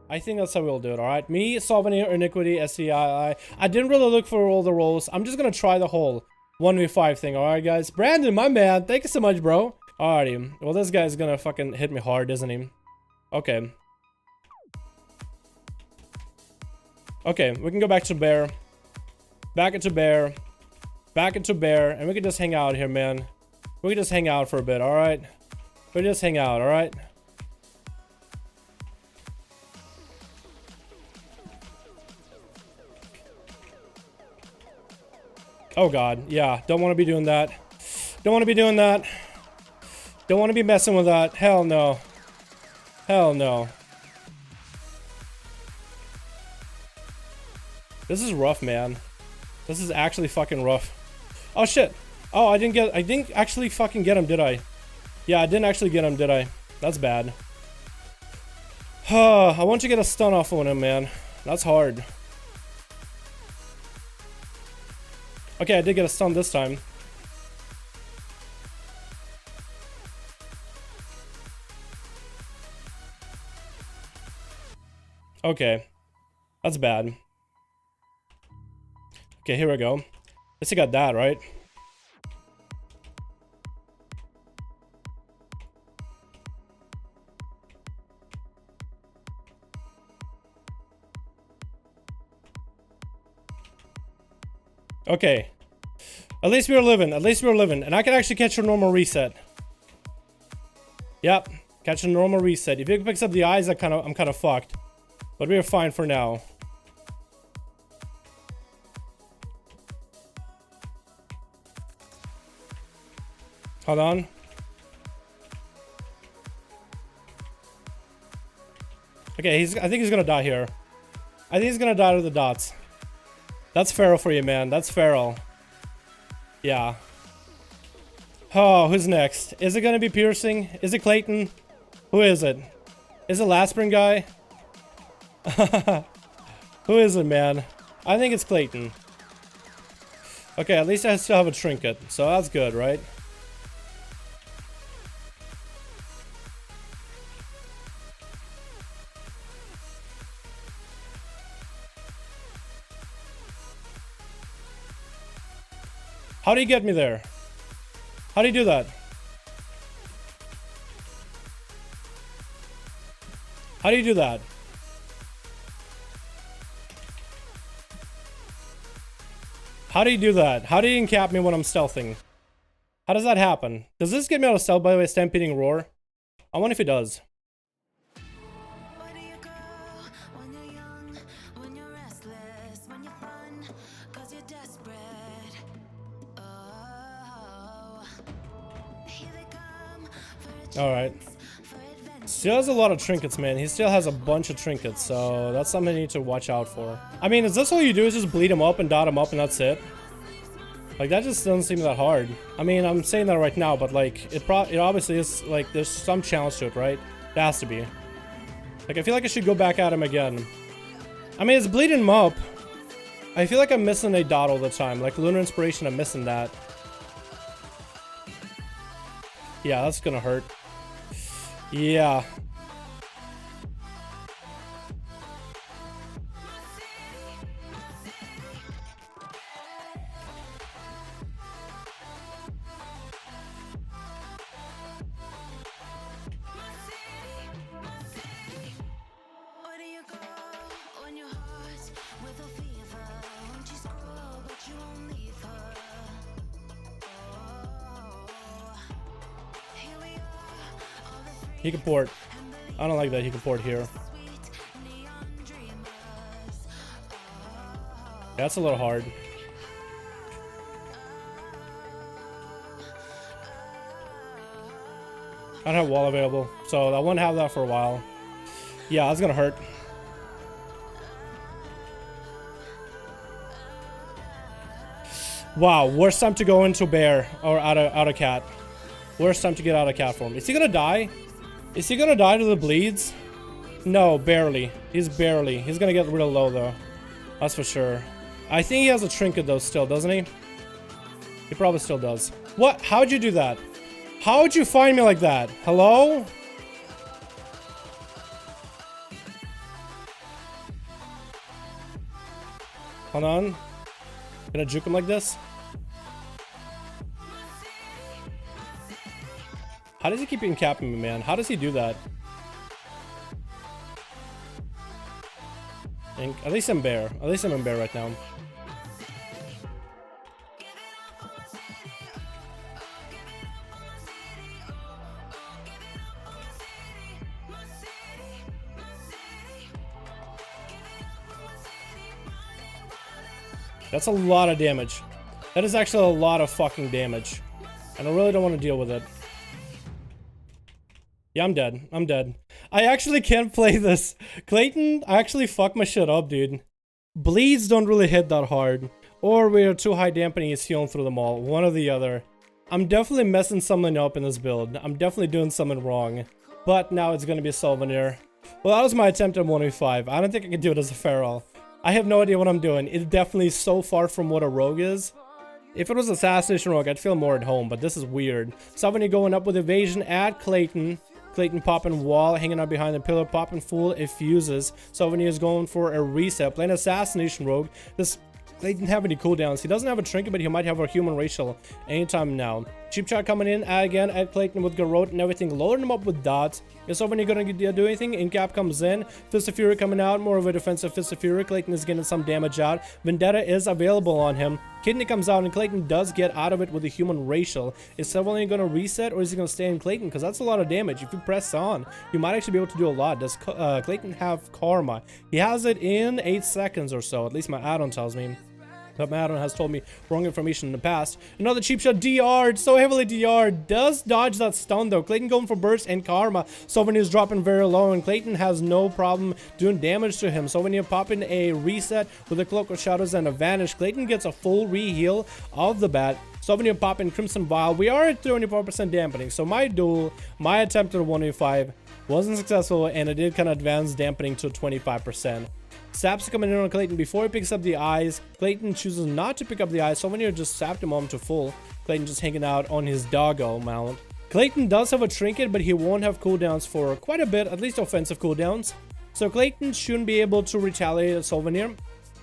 I think that's how we'll do it, alright? Me, Souvenir, Iniquity, SCII. I didn't really look for all the roles. I'm just gonna try the whole 1v5 thing, alright, guys? Brandon, my man, thank you so much, bro. Alrighty. Well, this guy's gonna fucking hit me hard, isn't he? Okay. Okay, we can go back to bear. Back into bear. Back into bear. And we can just hang out here, man. We can just hang out for a bit, alright? We just hang out, alright? Oh god, yeah, don't want to be doing that. Don't want to be doing that. Don't want to be messing with that. Hell no. Hell no. This is rough, man. This is actually fucking rough. Oh shit. Oh, I didn't actually fucking get him, did I? Yeah, I didn't actually get him, did I? That's bad. I want to get a stun off on him, man. That's hard. Okay, I did get a stun this time. Okay. That's bad. Okay, here we go. At least I got that, right? Okay. At least we were living. At least we were living. And I can actually catch a normal reset. Yep. Catch a normal reset. If he picks up the eyes, I'm kind of fucked. But we're fine for now. Hold on. Okay, I think he's gonna die here. I think he's gonna die to the dots. That's feral for you, man. That's feral. Yeah. Oh, who's next? Is it gonna be Piercing? Is it Clayton? Who is it? Is it Lasprin guy? Who is it, man? I think it's Clayton. Okay, at least I still have a trinket, so that's good, right? How do you get me there? How do you do that? How do you do that? How do you do that? How do you encap me when I'm stealthing? How does that happen? Does this get me out of stealth, by the way, Stampeding Roar? I wonder if it does. Alright. Still has a lot of trinkets, man. He still has a bunch of trinkets, so that's something I need to watch out for. I mean, is this all you do is just bleed him up and dot him up and that's it? Like, that just doesn't seem that hard. I mean, I'm saying that right now, but like, it obviously is, like, there's some challenge to it, right? There has to be. Like, I feel like I should go back at him again. I mean, it's bleeding him up. I feel like I'm missing a dot all the time. Like, Lunar Inspiration, I'm missing that. Yeah, that's gonna hurt. Yeah. He can port. I don't like that he can port here. That's a little hard. I don't have wall available, so I won't have that for a while. Yeah, that's gonna hurt. Wow, worst time to go into bear or out of cat. Worst time to get out of cat form. Is he gonna die? Is he gonna die to the bleeds? No, barely. He's barely. He's gonna get real low though. That's for sure. I think he has a trinket though still, doesn't he? He probably still does. What? How'd you do that? How'd you find me like that? Hello? Hold on. Gonna juke him like this. How does he keep capping me, man? How does he do that? And at least I'm bare. At least I'm in bare right now. That's a lot of damage. That is actually a lot of fucking damage. And I really don't want to deal with it. Yeah, I'm dead. I'm dead. I actually can't play this. Clayton actually fucked my shit up, dude. Bleeds don't really hit that hard. Or we're too high dampening, he's healing through them all. One or the other. I'm definitely messing something up in this build. I'm definitely doing something wrong. But now it's gonna be a souvenir. Well, that was my attempt at 1v5. I don't think I can do it as a feral. I have no idea what I'm doing. It's definitely so far from what a rogue is. If it was Assassination Rogue, I'd feel more at home, but this is weird. Somebody going up with evasion at Clayton. Clayton popping wall, hanging out behind the pillar, popping full, it fuses. Sovany is going for a reset, playing Assassination Rogue. This Clayton have any cooldowns. He doesn't have a trinket, but he might have a human racial anytime now. Cheap shot coming in again at Clayton with Garrote and everything, loading him up with dots. Is Sovany gonna do anything? Incap comes in. Fist of Fury coming out, more of a defensive Fist of Fury. Clayton is getting some damage out. Vendetta is available on him. Kidney comes out and Clayton does get out of it with a human racial. Is Sovany gonna reset or is he gonna stay in Clayton? Because that's a lot of damage. If you press on, you might actually be able to do a lot. Does Clayton have Karma? He has it in 8 seconds or so, at least my add-on tells me. But my add-on has told me wrong information in the past. Another cheap shot DR'd, so heavily DR'd. Does dodge that stun though. Clayton going for burst and Karma. Sovany is dropping very low and Clayton has no problem doing damage to him. Sovany popping a reset with a Cloak of Shadows and a Vanish. Clayton gets a full re-heal of the bat. Sovany popping Crimson Vial. We are at 24% dampening, so my duel, my attempt at a 1v5 wasn't successful and it did kind of advance dampening to 25%. Saps coming in on Clayton before he picks up the eyes. Clayton chooses not to pick up the eyes. Sovany just sapped him on to full. Clayton just hanging out on his doggo mount. Clayton does have a trinket, but he won't have cooldowns for quite a bit, at least offensive cooldowns. So Clayton shouldn't be able to retaliate at Sovany.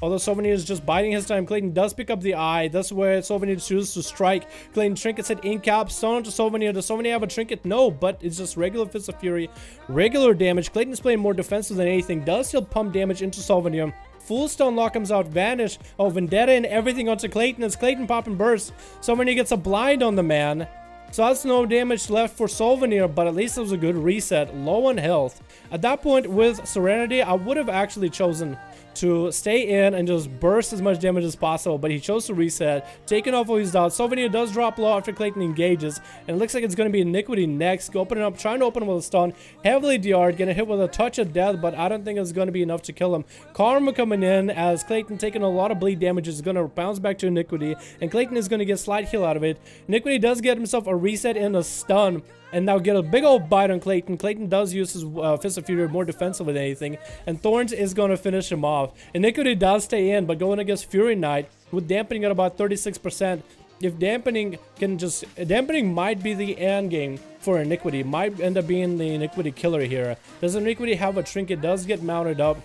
Although Sovany is just biding his time, Clayton does pick up the eye. That's where Sovany chooses to strike. Clayton trinkets it in cap, stone to Sovany. Does Sovany have a trinket? No, but it's just regular Fist of Fury, regular damage. Clayton is playing more defensive than anything. Does still pump damage into Sovany. Full stone lock comes out, Vanish. Oh, Vendetta and everything onto Clayton. As Clayton popping burst, Sovany gets a blind on the man. So that's no damage left for Sovany, but at least it was a good reset. Low on health. At that point with Serenity, I would have actually chosen to stay in and just burst as much damage as possible, but he chose to reset, taking off all his dots. Sovany does drop low after Clayton engages, and it looks like it's going to be Iniquity next. Opening up, trying to open with a stun, heavily DR'd, getting hit with a touch of death, but I don't think it's going to be enough to kill him. Karma coming in as Clayton taking a lot of bleed damage is going to bounce back to Iniquity, and Clayton is going to get slight heal out of it. Iniquity does get himself a reset and a stun, and now get a big old bite on Clayton. Clayton does use his Fist of Fury more defensive than anything, and Thorns is going to finish him off. Iniquity does stay in, but going against Fury Knight with dampening at about 36%. If dampening can just... Dampening might be the end game for Iniquity. Might end up being the Iniquity killer here. Does Iniquity have a trinket? Does get mounted up.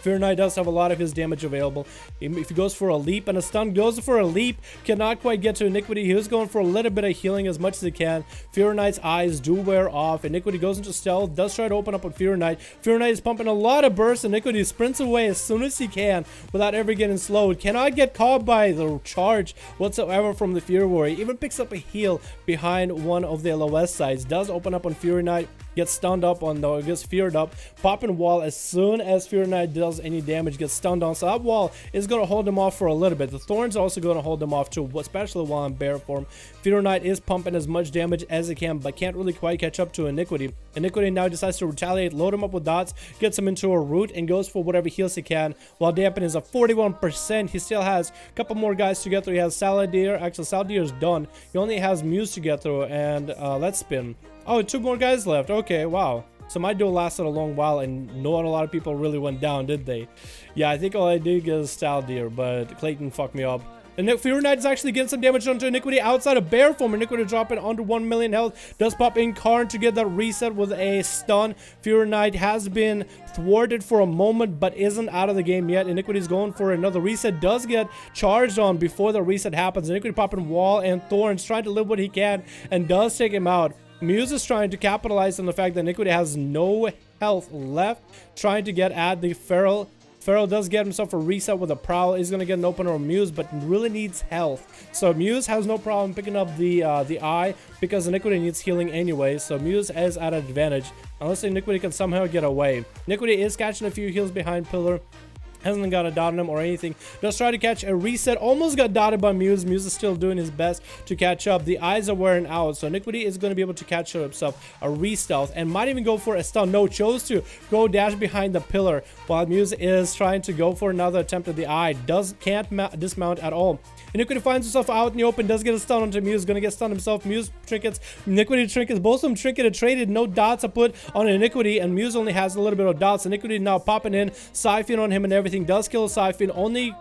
Fear Knight does have a lot of his damage available. If he goes for a leap and a stun, goes for a leap, cannot quite get to Iniquity. He was going for a little bit of healing as much as he can. Fear Knight's eyes do wear off. Iniquity goes into stealth, does try to open up on Fear Knight. Fear Knight is pumping a lot of bursts. Iniquity sprints away as soon as he can without ever getting slowed. Cannot get caught by the charge whatsoever from the Fear Warrior. Even picks up a heal behind one of the LOS sides. Does open up on Fury Knight. Gets stunned up on though, gets feared up, popping wall as soon as Fear Knight does any damage, gets stunned on. So that wall is going to hold him off for a little bit. The Thorns are also going to hold him off too, especially while in bear form. Fear Knight is pumping as much damage as he can, but can't really quite catch up to Iniquity. Iniquity now decides to retaliate, load him up with dots, gets him into a root, and goes for whatever heals he can. While Dampen is at 41%, he still has a couple more guys to get through. He has Saladier. Actually, Saladier is done. He only has Muse to get through, and Let's Spin. Oh, 2 more guys left. Okay, wow. So my duel lasted a long while, and not a lot of people really went down, did they? Yeah, I think all I did is Saladier, but Clayton fucked me up. And Fear Knight is actually getting some damage onto Iniquity outside of bear form. Iniquity dropping under 1 million health. Does pop in Karn to get that reset with a stun. Fear Knight has been thwarted for a moment, but isn't out of the game yet. Iniquity is going for another reset. Does get charged on before the reset happens. Iniquity popping Wall and Thorns, trying to live what he can, and does take him out. Muse is trying to capitalize on the fact that Iniquity has no health left, trying to get at the Feral. Feral does get himself a reset with a Prowl. He's going to get an opener on Muse, but really needs health. So Muse has no problem picking up the Eye, because Iniquity needs healing anyway. So Muse is at an advantage, unless Iniquity can somehow get away. Iniquity is catching a few heals behind Pillar. Hasn't got a dot on him or anything. Does try to catch a reset. Almost got dotted by Muse. Muse is still doing his best to catch up. The eyes are wearing out, so Iniquity is going to be able to catch himself a re-stealth and might even go for a stun. No, chose to go dash behind the pillar while Muse is trying to go for another attempt at the eye. Can't dismount at all. Iniquity finds himself out in the open. Does get a stun onto Muse. Gonna get stunned himself. Muse trinkets. Iniquity trinkets. Both of them trinketed traded. No dots are put on Iniquity, and Muse only has a little bit of dots. Iniquity now popping in. Siphon on him and everything. Does kill a Siphon. Only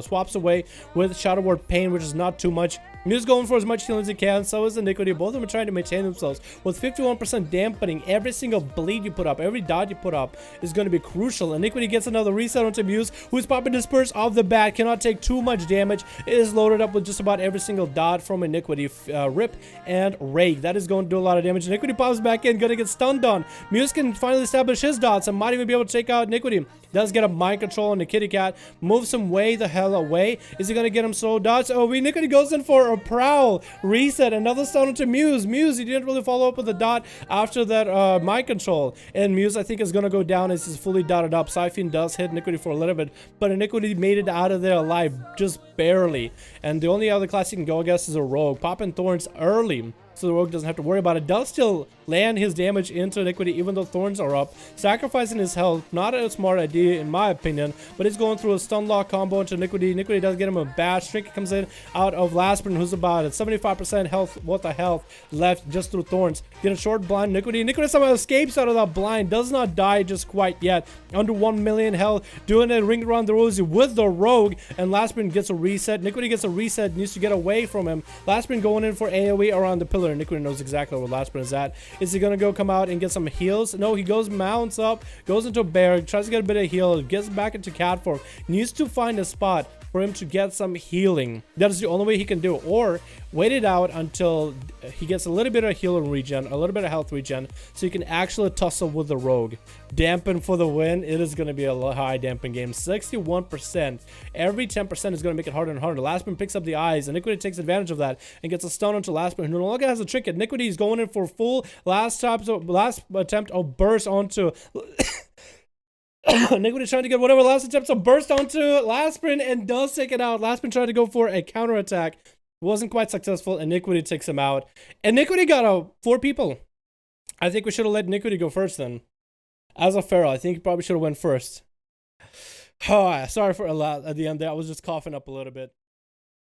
swaps away with Shadow Ward Pain, which is not too much. Muse going for as much healing as he can. So is Iniquity. Both of them are trying to maintain themselves with 51% dampening. Every single bleed you put up, every dot you put up is going to be crucial. Iniquity gets another reset onto Muse, who's popping Disperse off the bat. Cannot take too much damage. It is loaded up with just about every single dot from Iniquity. Rip and Rake. That is going to do a lot of damage. Iniquity pops back in. Going to get stunned on. Muse can finally establish his dots and might even be able to take out Iniquity. Does get a mind control on the kitty cat. Moves him way the hell away. Is he going to get him slow dots? Oh, Iniquity goes in for a Prowl. Reset. Another stun into Muse. Muse, he didn't really follow up with a dot after that mind control. And Muse, I think, is going to go down as he's fully dotted up. Siphon does hit Iniquity for a little bit, but Iniquity made it out of there alive just barely. And the only other class he can go, I guess, is a Rogue. Popping Thorns early, so the Rogue doesn't have to worry about it. Does still land his damage into Iniquity even though Thorns are up. Sacrificing his health, not a smart idea in my opinion, but he's going through a stun lock combo into Iniquity. Iniquity does get him a bash. Trinket comes in out of Laspen, who's about at 75% health, what the health left just through Thorns. Get a short blind Iniquity. Iniquity somehow escapes out of that blind, does not die just quite yet. Under 1 million health, doing a ring around the rosy with the Rogue, and Laspen gets a reset. Iniquity gets a reset, needs to get away from him. Laspen going in for AoE around the pillar. Iniquity knows exactly where Laspen is at. Is he gonna go come out and get some heals? No, he goes, mounts up, goes into a bear, tries to get a bit of heal, gets back into cat form, needs to find a spot for him to get some healing. That is the only way he can do it, or wait it out until he gets a little bit of heal regen, a little bit of health regen, so he can actually tussle with the Rogue. Dampen for the win. It is going to be a high dampen game. 61%. Every 10% is going to make it harder and harder. Laspen picks up the eyes, and Iniquity takes advantage of that and gets a stun onto Laspen, who no longer has a trinket. Iniquity is going in for full last attempt of burst onto Iniquity trying to get whatever last attempts of burst onto Laspen and does take it out. Laspen tried to go for a counterattack. Wasn't quite successful. Iniquity takes him out. Iniquity got 4 people. I think we should have let Iniquity go first then. As a Feral, I think he probably should have went first. Oh, sorry for a lot at the end there. I was just coughing up a little bit.